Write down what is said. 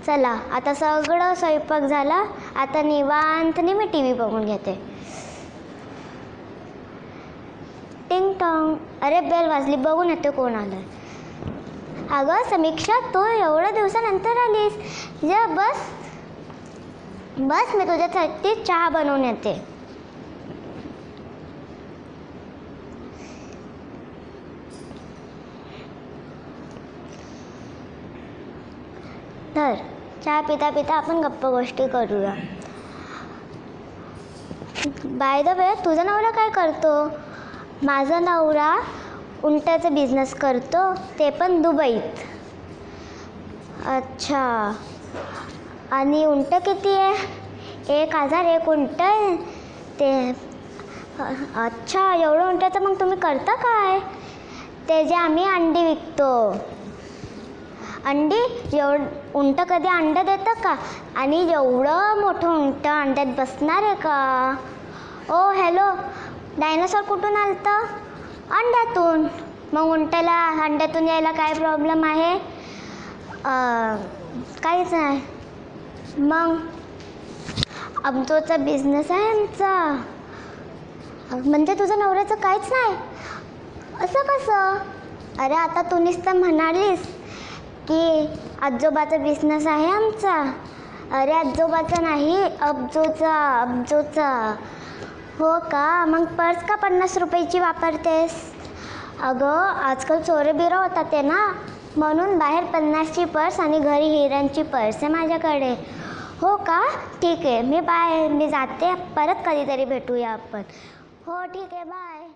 चला आता सगळं स्वयंपाक झाला, आता निवांतने मी टी व्ही बघून घेते. टिंग टॉंग. अरे बेल वाजली, बघून येते कोण आलं. अगं समीक्षा, तू एवढ्या दिवसानंतर आलीस. जा बस बस, मी तुझ्यासाठी चहा बनवून येते. तर चहा पिता पिता आपण गप्पा गोष्टी करूया. बाय द वे, तुझा नवरा काय करतो? माझा नवरा उंटाचा बिझनेस करतो, ते पण दुबईत. अच्छा, आणि उंट किती आहे? 1001 उंट आहे ते. अच्छा, एवढं उंटाचं मग तुम्ही करता काय? ते जे आम्ही अंडी विकतो. अंडी? उंट कधी अंडं देतं का? आणि एवढं मोठं उंट अंड्यात बसणार आहे का? ओ हॅलो, डायनासॉर कुठून आलतं? अंड्यातून. मग उंटाला अंड्यातून यायला काय प्रॉब्लेम आहे? काहीच नाही. मग आमचा बिझनेस आहे आमचा. म्हणजे तुझं नवऱ्याचं काहीच नाही? असं कसं? अरे आता तू नुसतं म्हणालीस की आजोबाचा बिझनेस आहे आमचा. अरे आजोबाचा नाही, अब्जोचा. हो का? मग पर्स का 50 रुपयाची वापरतेस? अगं आजकाल चोरी बिरं होतात ते ना, म्हणून बाहेर 50ची पर्स आणि घरी हिऱ्यांची पर्स आहे माझ्याकडे. हो का? ठीक आहे, मी जाते. परत कधीतरी भेटूया आपण. हो ठीक आहे, बाय.